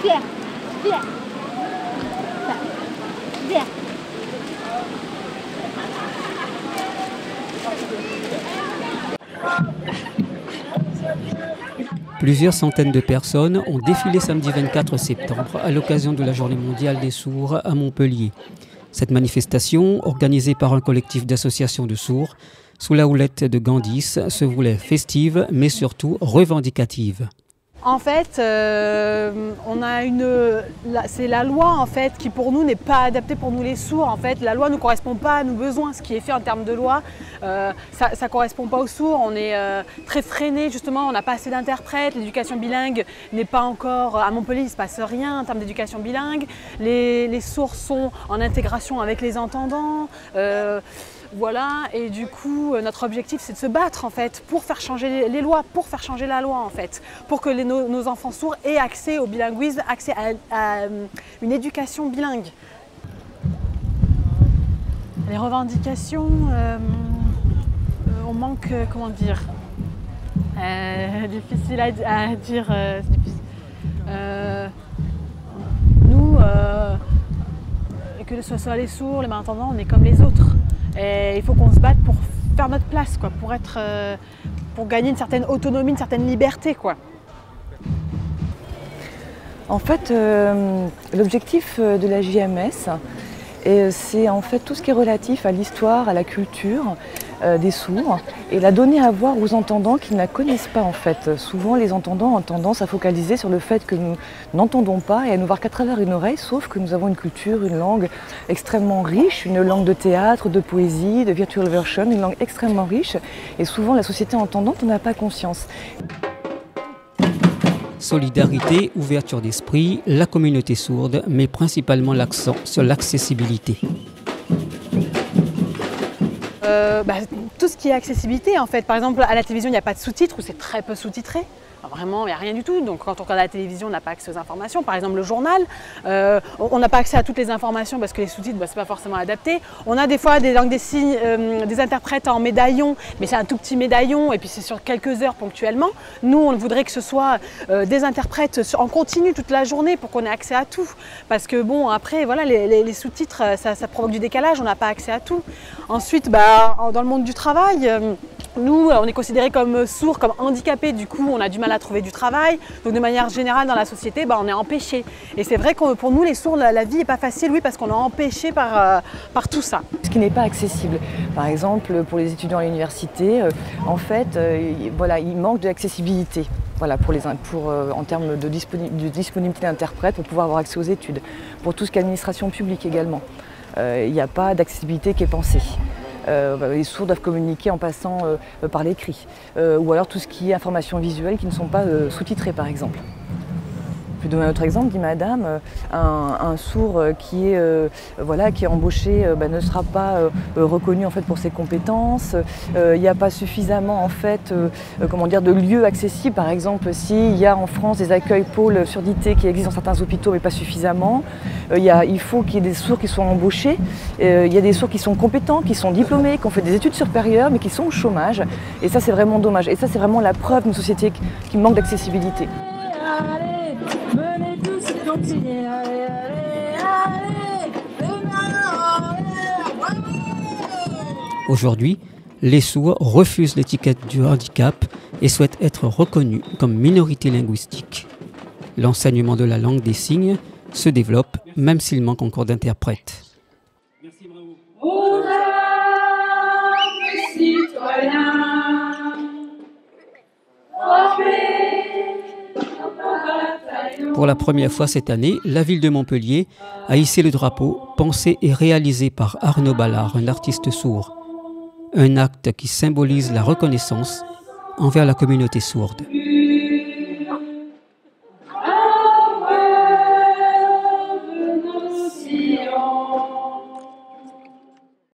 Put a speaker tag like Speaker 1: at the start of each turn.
Speaker 1: Viens, viens. Viens.
Speaker 2: Plusieurs centaines de personnes ont défilé samedi 24 septembre à l'occasion de la Journée mondiale des sourds à Montpellier. Cette manifestation, organisée par un collectif d'associations de sourds, sous la houlette de Gandis, se voulait festive mais surtout revendicative.
Speaker 3: En fait, c'est la loi en fait qui pour nous n'est pas adaptée pour nous les sourds. En fait, la loi ne correspond pas à nos besoins. Ce qui est fait en termes de loi, ça ne correspond pas aux sourds. On est très freiné justement. On n'a pas assez d'interprètes. L'éducation bilingue n'est pas encore à Montpellier. Il ne se passe rien en termes d'éducation bilingue. Les sourds sont en intégration avec les entendants. Voilà, et du coup, notre objectif, c'est de se battre en fait pour faire changer les lois, pour faire changer la loi en fait, pour que nos enfants sourds aient accès au bilinguisme, accès à une éducation bilingue. Les revendications, on manque, comment dire, difficile à dire, c'est difficile. Nous, que ce soit les sourds, les malentendants, on est comme les autres. Et il faut qu'on se batte pour faire notre place, quoi, pour gagner une certaine autonomie, une certaine liberté, quoi.
Speaker 4: En fait, l'objectif de la JMS, c'est en fait tout ce qui est relatif à l'histoire, à la culture des sourds, et la donner à voir aux entendants qui ne la connaissent pas en fait. Souvent les entendants ont tendance à focaliser sur le fait que nous n'entendons pas et à nous voir qu'à travers une oreille, sauf que nous avons une culture, une langue extrêmement riche, une langue de théâtre, de poésie, de virtual version, une langue extrêmement riche, et souvent la société entendante n'en a pas conscience.
Speaker 2: Solidarité, ouverture d'esprit, la communauté sourde, mais principalement l'accent sur l'accessibilité.
Speaker 3: Tout ce qui est accessibilité en fait. Par exemple, à la télévision, il n'y a pas de sous-titres ou c'est très peu sous-titré. Vraiment, il n'y a rien du tout. Donc quand on regarde la télévision, on n'a pas accès aux informations. Par exemple, le journal, on n'a pas accès à toutes les informations parce que les sous-titres, ce n'est pas forcément adapté. On a des fois des langues des signes, des interprètes en médaillon, mais c'est un tout petit médaillon et puis c'est sur quelques heures ponctuellement. Nous, on voudrait que ce soit des interprètes en continu toute la journée pour qu'on ait accès à tout. Parce que bon, après, voilà, les sous-titres, ça provoque du décalage, on n'a pas accès à tout. Ensuite, dans le monde du travail, nous, on est considérés comme sourds, comme handicapés, du coup on a du mal à trouver du travail. Donc de manière générale dans la société, on est empêchés. Et c'est vrai que pour nous les sourds, la vie n'est pas facile, oui, parce qu'on est empêchés par tout ça.
Speaker 4: Ce qui n'est pas accessible. Par exemple, pour les étudiants à l'université, en fait, il manque d'accessibilité. Voilà, en termes de disponibilité d'interprètes pour pouvoir avoir accès aux études. Pour tout ce qui est administration publique également. Il n'y a pas d'accessibilité qui est pensée. Les sourds doivent communiquer en passant par l'écrit, ou alors tout ce qui est information visuelle qui ne sont pas sous-titrées par exemple. Je vais donner un autre exemple, dit madame, un sourd qui est embauché ne sera pas reconnu en fait, pour ses compétences. Il n'y a pas suffisamment en fait, de lieux accessibles. Par exemple, s'il y a en France des accueils pôles surdité qui existent dans certains hôpitaux mais pas suffisamment, il faut qu'il y ait des sourds qui soient embauchés. Il y a des sourds qui sont compétents, qui sont diplômés, qui ont fait des études supérieures mais qui sont au chômage. Et ça c'est vraiment dommage. Et ça c'est vraiment la preuve d'une société qui manque d'accessibilité.
Speaker 2: Aujourd'hui, les sourds refusent l'étiquette du handicap et souhaitent être reconnus comme minorité linguistique. L'enseignement de la langue des signes se développe, même s'il manque encore d'interprètes.
Speaker 5: Merci, bravo.
Speaker 2: Pour la première fois cette année, la ville de Montpellier a hissé le drapeau pensé et réalisé par Arnaud Ballard, un artiste sourd. Un acte qui symbolise la reconnaissance envers la communauté sourde.